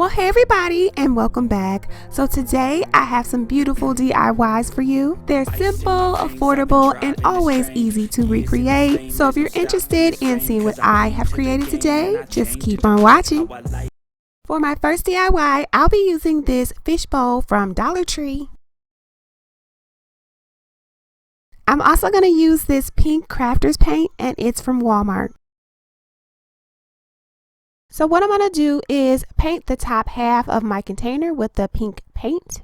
Well, hey everybody, and welcome back. So today I have some beautiful DIYs for you. They're simple, affordable, and always easy to recreate. So if you're interested in seeing what I have created today, just keep on watching. For my first DIY, I'll be using this fishbowl from Dollar Tree. I'm also going to use this pink crafter's paint, and it's from Walmart. So what I'm going to do is paint the top half of my container with the pink paint.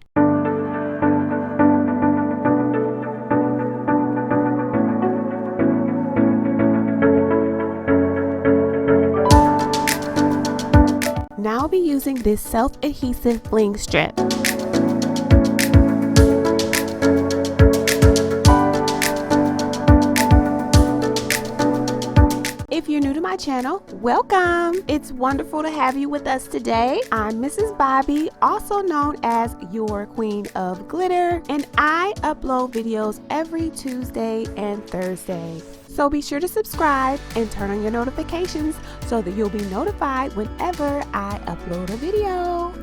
Now I'll be using this self-adhesive bling strip. If you're new to my channel, welcome! It's wonderful to have you with us today. I'm Mrs. Bobby, also known as your Queen of Glitter, and I upload videos every Tuesday and Thursday. So be sure to subscribe and turn on your notifications so that you'll be notified whenever I upload a video.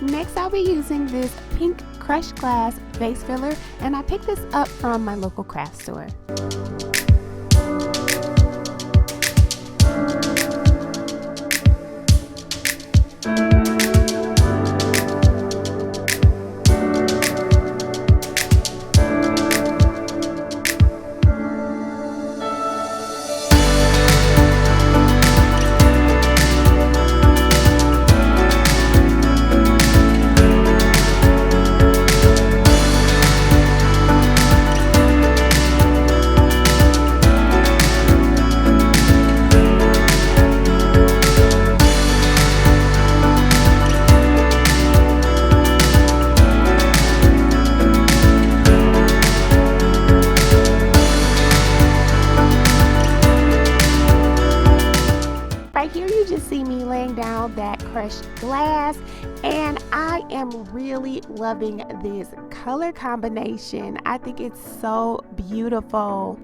Next, I'll be using this pink crushed glass base filler, and I picked this up from my local craft store. Here you just see me laying down that crushed glass, and I am really loving this color combination. I think it's so beautiful.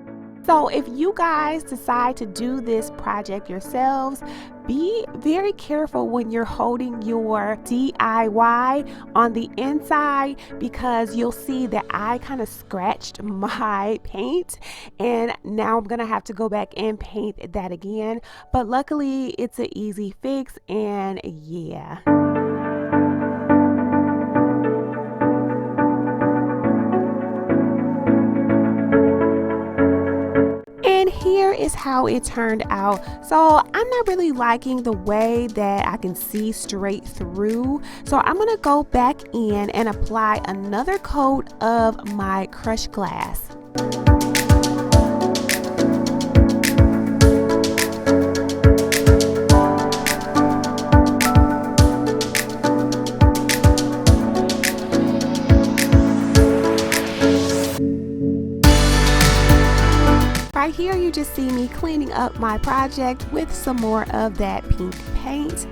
So if you guys decide to do this project yourselves, be very careful when you're holding your DIY on the inside, because you'll see that I kind of scratched my paint, and now I'm gonna have to go back and paint that again. But luckily it's an easy fix, and yeah. And here is how it turned out. So I'm not really liking the way that I can see straight through. So I'm gonna go back in and apply another coat of my crushed glass. Right here you just see me cleaning up my project with some more of that pink paint.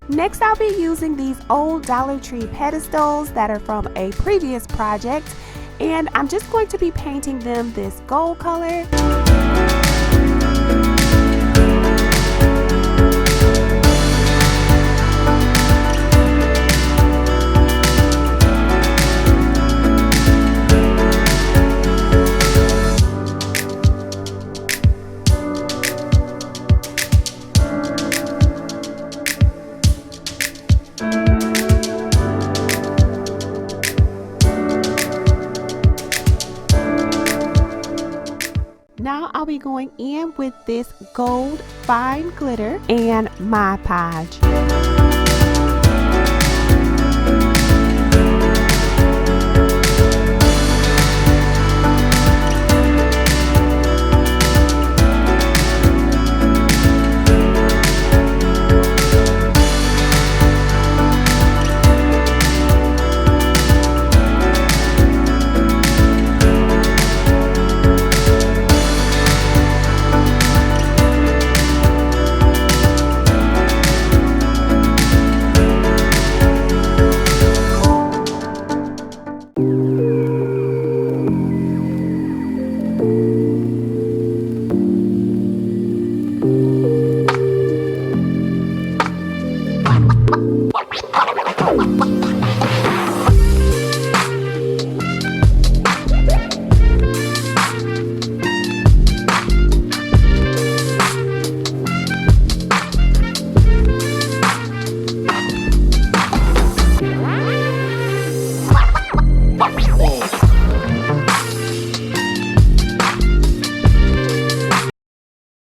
Next, I'll be using these old Dollar Tree pedestals that are from a previous project, and I'm just going to be painting them this gold color. Now I'll be going in with this gold fine glitter and Mod Podge.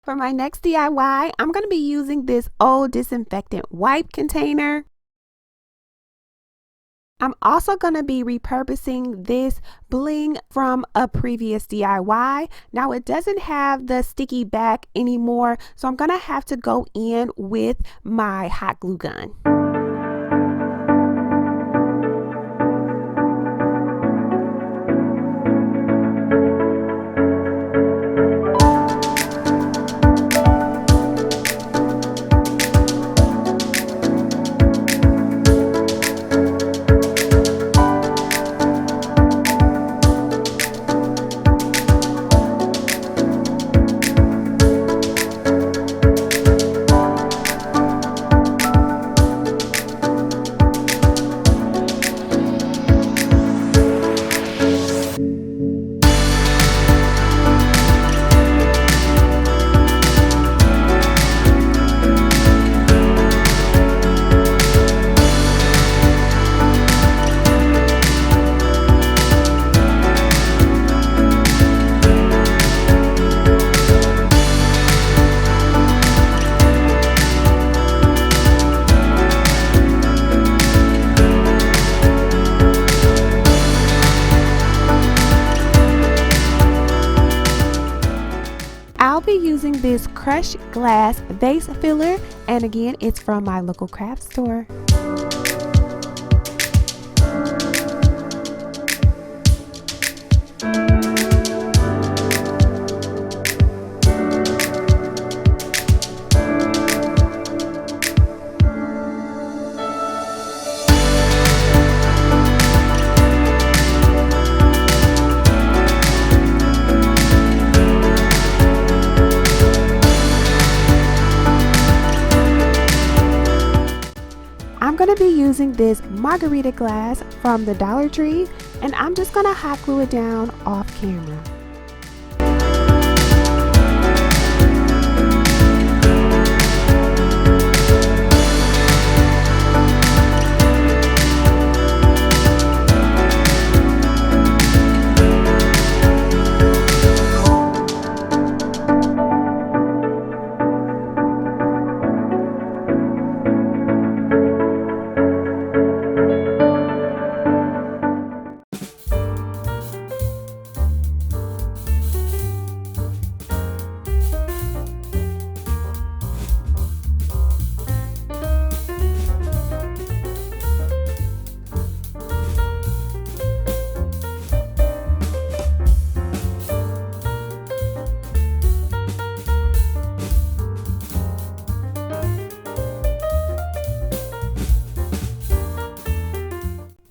For my next DIY, I'm going to be using this old disinfectant wipe container. I'm also going to be repurposing this bling from a previous DIY. Now it doesn't have the sticky back anymore, so I'm going to have to go in with my hot glue gun. I'll be using this crushed glass vase filler, and again, it's from my local craft store. I'm going to be using this margarita glass from the Dollar Tree, and I'm just going to hot glue it down off camera.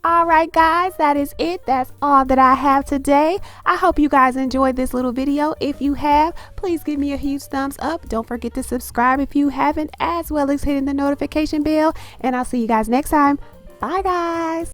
Alright guys, that is it. That's all that I have today. I hope you guys enjoyed this little video. If you have, please give me a huge thumbs up. Don't forget to subscribe if you haven't, as well as hitting the notification bell. And I'll see you guys next time. Bye guys.